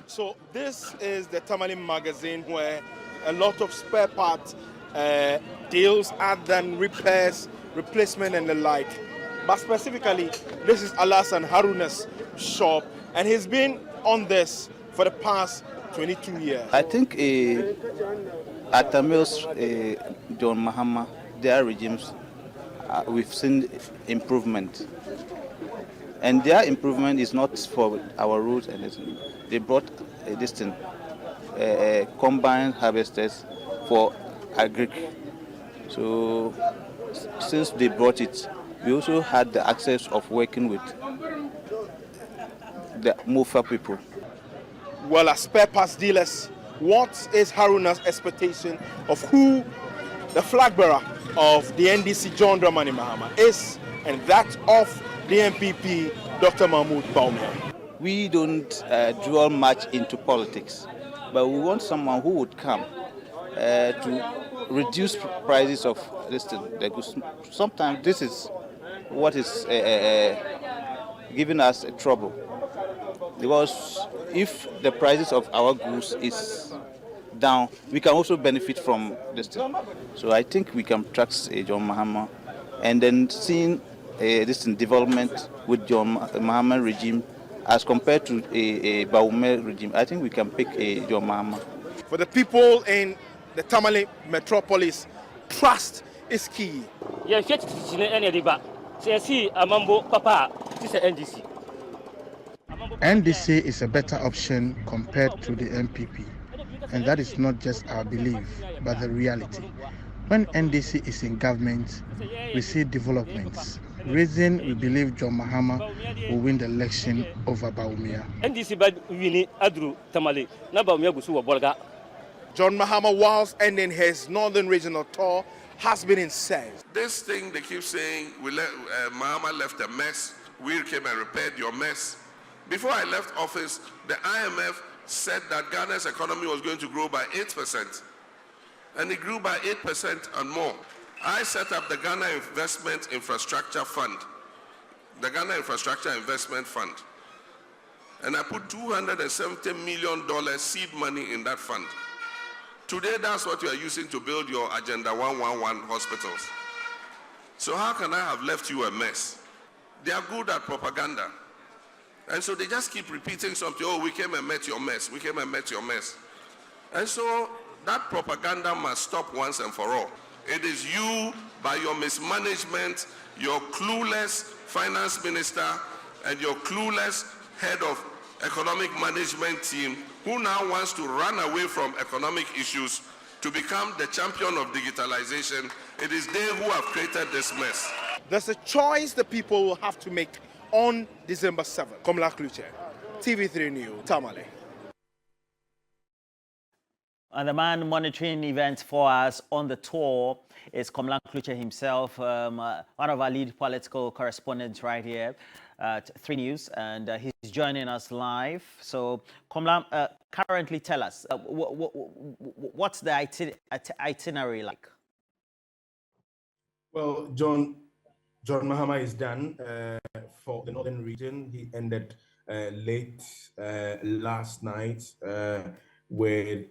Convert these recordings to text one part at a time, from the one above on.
So this is the Tamale magazine where a lot of spare part deals, add then repairs, replacement and the like. But specifically, this is Alas and Haruna's shop, and he's been on this for the past 22 years. I think at Tamil's John Mahama, their regimes, we've seen improvement. And their improvement is not for our roots and they brought this thing, combined harvesters for agric. So since they brought it, we also had the access of working with the Mofa people. Well, as spare parts dealers, what is Haruna's expectation of who the flag bearer of the NDC, John Dramani Mahama, is, and that of the MPP, Dr. Mahmoud Bawumia? We don't dwell much into politics, but we want someone who would come to reduce prices of this thing. Sometimes this is what is giving us trouble, because if the prices of our goods is down, we can also benefit from this thing. So I think we can trust John Mahama, and then seeing this development with John Mahama regime as compared to a Bawumia regime, I think we can pick a John Mahama. For the people in the Tamale metropolis, trust is key. NDC is a better option compared to the MPP, and that is not just our belief, but the reality. When NDC is in government, we see developments. Reason we believe John Mahama will win the election over Bawumia. John Mahama, whilst ending his northern regional tour, has been incensed. This thing they keep saying, Mahama left a mess, we came and repaired your mess. Before I left office, the IMF said that Ghana's economy was going to grow by 8%. And it grew by 8% and more. I set up the Ghana Investment Infrastructure Fund, the Ghana Infrastructure Investment Fund. And I put $270 million seed money in that fund. Today, that's what you are using to build your Agenda 111 hospitals. So how can I have left you a mess? They are good at propaganda. And so they just keep repeating something, oh, we came and met your mess, we came and met your mess. And so that propaganda must stop once and for all. It is you, by your mismanagement, your clueless finance minister, and your clueless head of economic management team, who now wants to run away from economic issues to become the champion of digitalization. It is they who have created this mess. There's a choice the people will have to make on December 7th. Komla Kluche, TV3 News, Tamale. And the man monitoring events for us on the tour is Komlan Kluche himself, one of our lead political correspondents right here at 3 News, and he's joining us live. So, Komlan, currently tell us, what's the itinerary like? Well, John Mahama is done for the northern region. He ended late last night with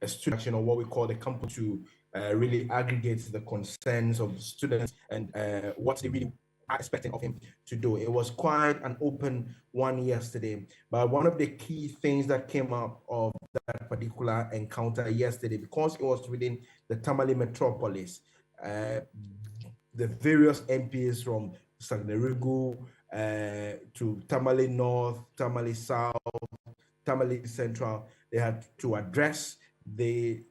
a student action, or what we call the campus, to really aggregate the concerns of students and what they really are expecting of him to do. It was quite an open one yesterday, but one of the key things that came out of that particular encounter yesterday, because it was within the Tamale metropolis, the various MPs from Sagnerigu to Tamale North, Tamale South, Tamale Central, they had to address the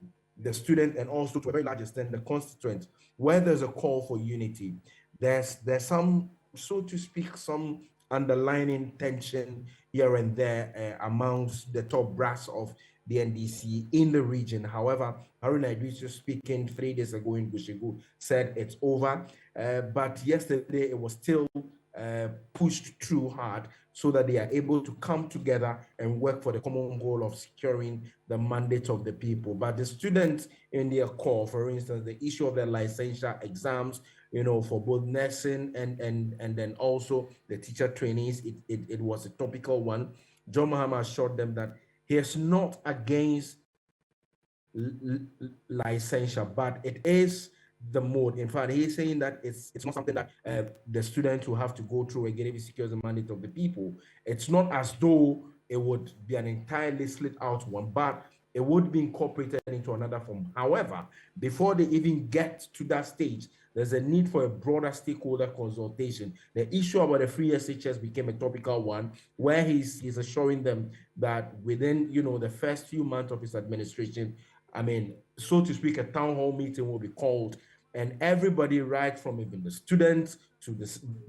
student, and also to a very large extent the constituent, where there's a call for unity. There's some, so to speak, some underlying tension here and there amongst the top brass of the NDC in the region. However, Haruna Idrisu, speaking 3 days ago in Bushegu, said it's over. But yesterday it was still pushed through hard so that they are able to come together and work for the common goal of securing the mandate of the people. But the students in their call, for instance, the issue of their licensure exams, for both nursing and then also the teacher trainees. It was a topical one. John Mahama assured them that he is not against licensure, but it is the mode. In fact, he's saying that it's not something that the students will have to go through again if it secures the mandate of the people. It's not as though it would be an entirely split out one, but it would be incorporated into another form. However, before they even get to that stage, there's a need for a broader stakeholder consultation. The issue about the free SHS became a topical one, where he's assuring them that within the first few months of his administration, I mean, so to speak, a town hall meeting will be called, and everybody, right from even the students to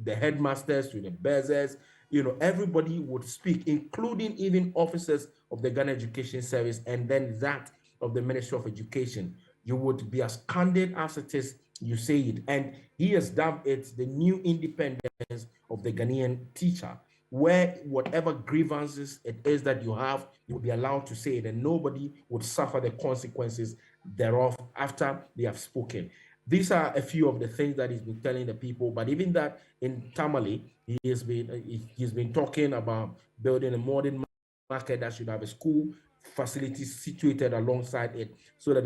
the headmasters to the bursars, everybody would speak, including even officers of the Ghana Education Service and then that of the Ministry of Education. You would be as candid as it is you say it. And he has dubbed it the new independence of the Ghanaian teacher, where whatever grievances it is that you have, you will be allowed to say it, and nobody would suffer the consequences thereof after they have spoken. These are a few of the things that he's been telling the people. But even that in Tamale, he's been talking about building a modern market that should have a school facilities situated alongside it, so that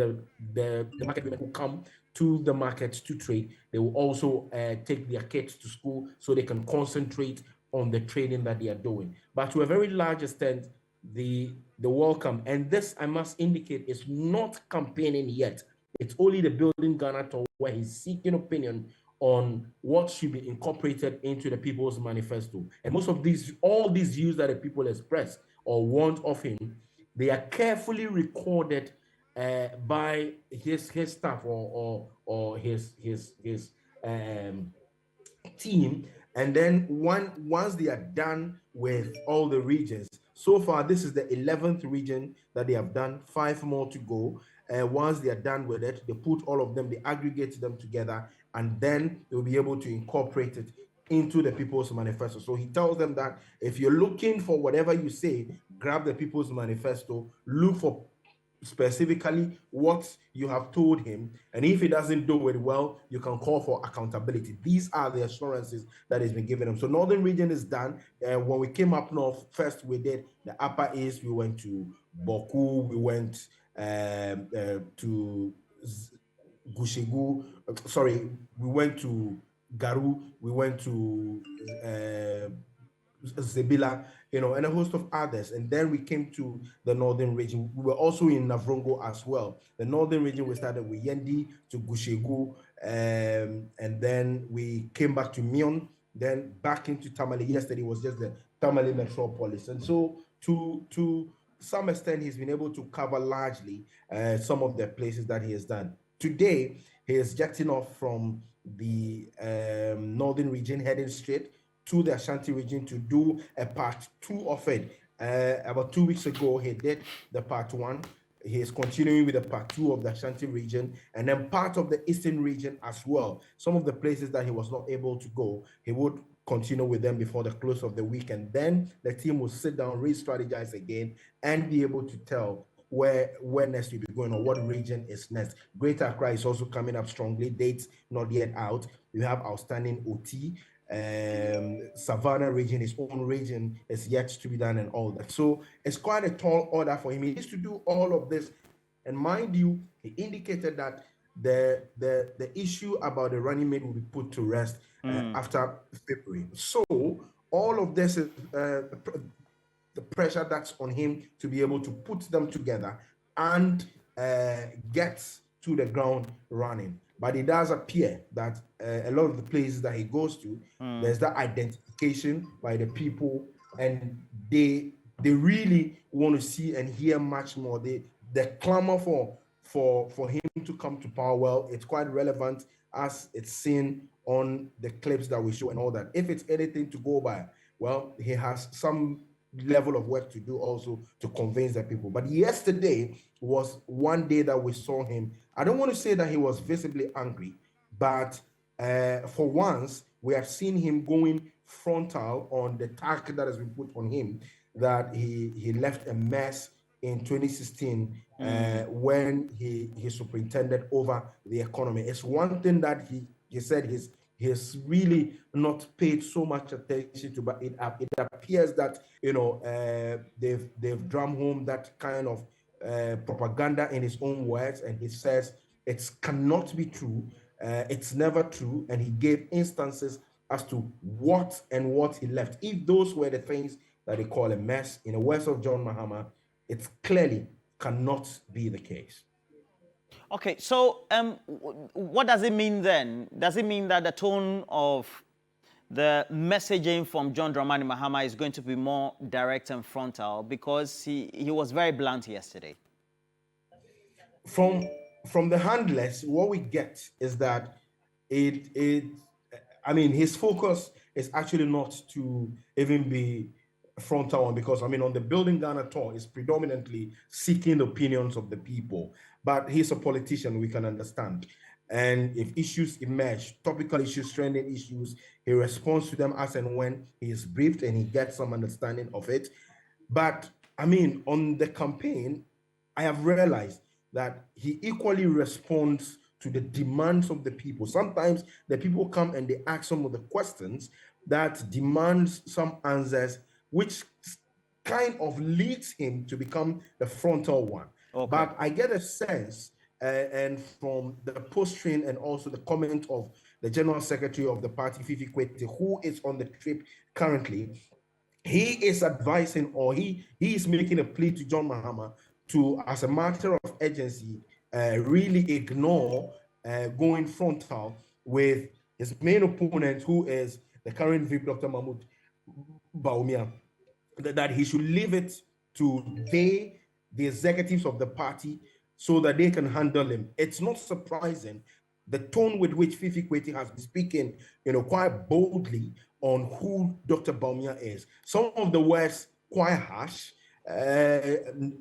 the market women who come to the market to trade, they will also take their kids to school so they can concentrate on the training that they are doing. But to a very large extent, the welcome, and this I must indicate is not campaigning yet. It's only the Building Ghana tour where he's seeking opinion on what should be incorporated into the People's Manifesto. And most of all these views that the people express or want of him, they are carefully recorded by his staff or his team. And then once they are done with all the regions, so far this is the 11th region that they have done, 5 more to go. Once they are done with it, they put all of them, they aggregate them together, and then they'll be able to incorporate it into the People's Manifesto. So he tells them that if you're looking for whatever you say, grab the People's Manifesto, look for specifically what you have told him, and if he doesn't do it well, you can call for accountability. These are the assurances that has been given him. So Northern Region is done. When we came up north, first we did the Upper East. We went to Boku, we went to Gushegu, sorry, we went to Garu, we went to Zebila, and a host of others. And then we came to the Northern Region. We were also in Navrongo as well. The Northern Region, we started with Yendi to Gushegu, and then we came back to Mion, then back into Tamale. Yesterday was just the Tamale Metropolis. And so to some extent, he's been able to cover largely some of the places that he has done. Today, he is jetting off from the Northern Region, heading straight to the Ashanti region to do a part 2 of it. About 2 weeks ago, he did the part 1. He is continuing with the part 2 of the Ashanti region, and then part of the Eastern region as well. Some of the places that he was not able to go, he would continue with them before the close of the week, and then the team will sit down, re-strategize again, and be able to tell where next we'll be going or what region is next. Greater Accra is also coming up strongly. Dates not yet out. We have outstanding OT. Savannah region, his own region, is yet to be done, and all that. So it's quite a tall order for him. He needs to do all of this. And mind you, he indicated that the issue about the running mate will be put to rest after February. So all of this is the pressure that's on him to be able to put them together and get to the ground running. But it does appear that a lot of the places that he goes to, there's that identification by the people, and they really want to see and hear much more. The clamor for him to come to power, well, it's quite relevant as it's seen on the clips that we show and all that. If it's anything to go by, well, he has some level of work to do also to convince the people. But yesterday was one day that we saw him. I don't want to say that he was visibly angry, but for once we have seen him going frontal on the task that has been put on him, that he left a mess in 2016 when he superintended over the economy. It's one thing that he said he's really not paid so much attention to, but it appears that they've drummed home that kind of propaganda in his own words, and he says it cannot be true. It's never true, and he gave instances as to what he left. If those were the things that they call a mess, in the words of John Mahama, it clearly cannot be the case. Okay, so what does it mean then? Does it mean that the tone of the messaging from John Dramani Mahama is going to be more direct and frontal, because he was very blunt yesterday? From the handlers, what we get is that his focus is actually not to even be frontal one, because on the Building Ghana tour is predominantly seeking the opinions of the people, but he's a politician, we can understand. And if issues emerge, topical issues, trending issues, he responds to them as and when he is briefed and he gets some understanding of it. But on the campaign, I have realized that he equally responds to the demands of the people. Sometimes the people come and they ask some of the questions that demands some answers, which kind of leads him to become the frontal one. Okay. But I get a sense, and from the post-train and also the comment of the General Secretary of the party, Fifi Kwete, who is on the trip currently, he is advising, or he is making a plea to John Mahama to, as a matter of urgency, really ignore going frontal with his main opponent, who is the current VP, Dr. Mahmoud Bawumia, that he should leave it to the executives of the party so that they can handle him. It's not surprising the tone with which Fifi Kwete has been speaking, quite boldly on who Dr. Bawumia is. Some of the words quite harsh,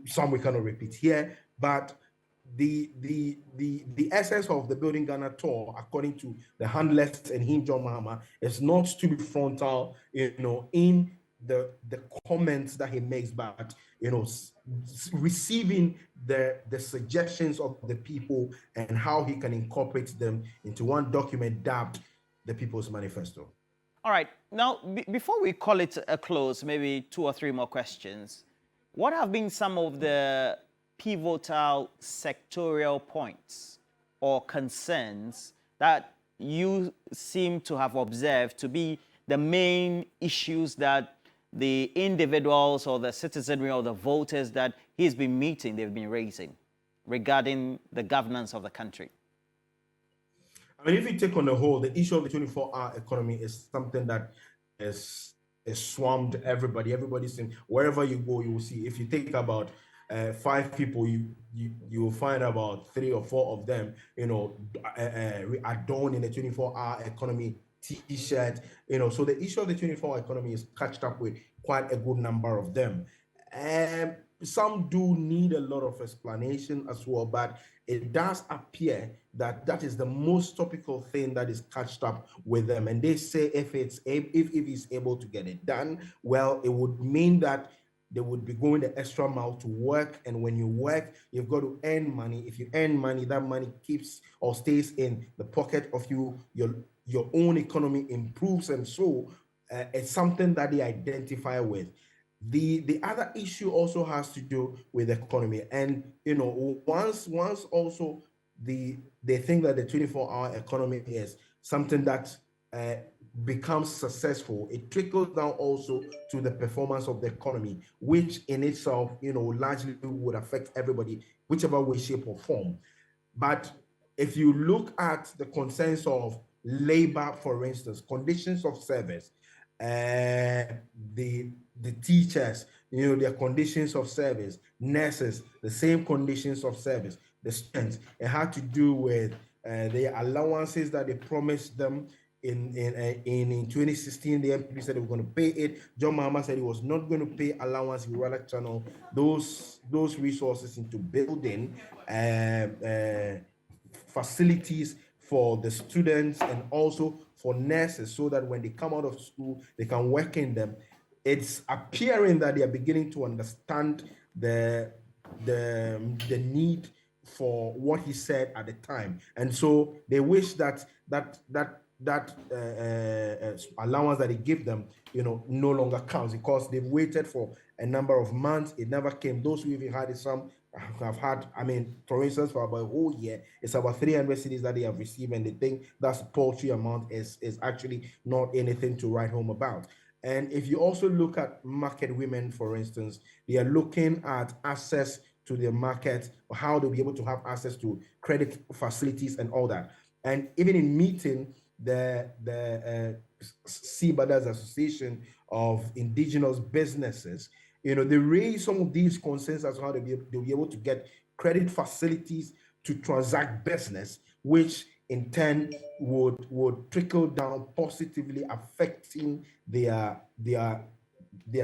some we cannot repeat here, but the essence of the Building Ghana tour, according to the handlers and him, John Mahama, is not to be frontal, in the comments that he makes, but receiving the suggestions of the people and how he can incorporate them into one document dubbed the People's Manifesto. All right. Now, before we call it a close, maybe 2 or 3 more questions. What have been some of the pivotal sectorial points or concerns that you seem to have observed to be the main issues that the individuals or the citizenry or the voters that he's been meeting, they've been raising regarding the governance of the country? If you take on the whole, the issue of the 24-hour economy is something that is swarmed everybody. Everybody's saying, wherever you go, you will see. If you take about 5 people, you will find about 3 or 4 of them, adorned in the 24-hour economy T-shirt. So the issue of the 24-hour economy is catched up with quite a good number of them. Some do need a lot of explanation as well, but it does appear that is the most topical thing that is catched up with them. And they say if he's able to get it done, well, it would mean that they would be going the extra mile to work. And when you work, you've got to earn money. If you earn money, that money keeps or stays in the pocket of your own economy improves. And so it's something that they identify with. The other issue also has to do with the economy. And, once also they think that the 24-hour economy is something that becomes successful, it trickles down also to the performance of the economy, which in itself, largely would affect everybody, whichever way, shape, or form. But if you look at the concerns of labor, for instance, conditions of service, the teachers, their conditions of service, nurses, the same conditions of service, the students, it had to do with the allowances that they promised them. In 2016, the MPP said they were going to pay it. John Mahama said he was not going to pay allowance. He would rather channel those resources into building facilities for the students and also for nurses, so that when they come out of school, they can work in them. It's appearing that they are beginning to understand the need for what he said at the time. And so they wish that allowance that they give them, no longer counts because they've waited for a number of months. It never came. Those who even had it, some have had, for instance, for about a whole year, it's about 300 cities that they have received, and they think that's a paltry amount is actually not anything to write home about. And if you also look at market women, for instance, they are looking at access to the market, or how they'll be able to have access to credit facilities and all that. And even in meeting the CBADA's Association of Indigenous Businesses, they raise some of these concerns as to how they'll be able to get credit facilities to transact business, which in turn would trickle down, positively affecting their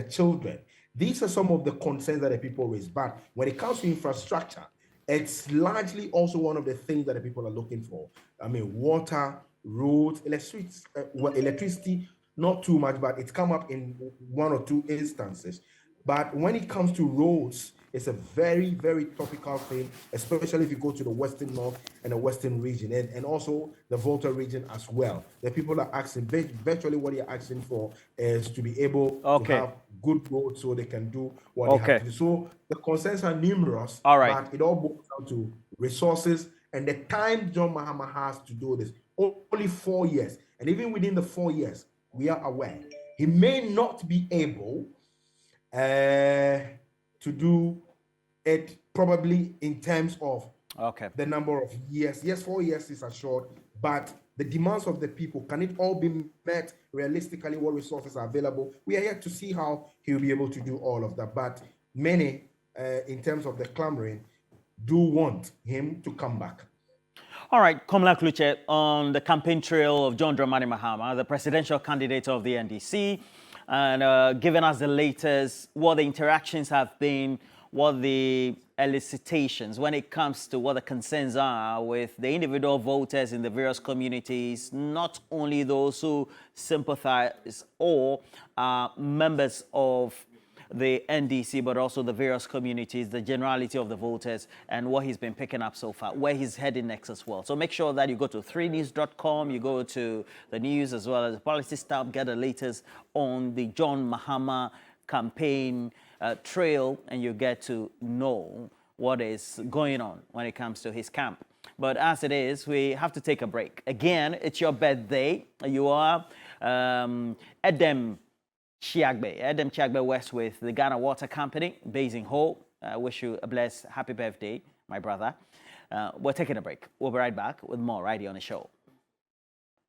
children. These are some of the concerns that the people raise. But when it comes to infrastructure, it's largely also one of the things that the people are looking for. Water, roads, electricity, not too much, but it's come up in one or two instances. But when it comes to roads, it's a very, very topical thing, especially if you go to the Western North and the Western region, and also the Volta region as well. The people are asking, virtually what you're asking for is to be able to have good roads so they can do what they have to do. So the concerns are numerous, but it all boils down to resources and the time John Mahama has to do this. Only 4 years. And even within the 4 years, we are aware he may not be able to do it probably in terms of the number of years. Yes, 4 years is assured, but the demands of the people, can it all be met realistically? What resources are available? We are yet to see how he will be able to do all of that. But many, in terms of the clamoring, do want him to come back. All right, Komla Kluche, on the campaign trail of John Dramani Mahama, the presidential candidate of the NDC, and giving us the latest, what the interactions have been, what the elicitations when it comes to what the concerns are with the individual voters in the various communities, not only those who sympathize or are members of the NDC, but also the various communities, the generality of the voters, and what he's been picking up so far, where he's heading next as well. So make sure that you go to 3news.com, you go to the news as well as the policy tab, get the latest on the John Mahama campaign trail, and you get to know what is going on when it comes to his camp. But as it is, we have to take a break. Again, it's your birthday. You are Edem Chiagbe West with the Ghana Water Company, based in Ho. I wish you a blessed happy birthday, my brother. We're taking a break. We'll be right back with more right here on the show.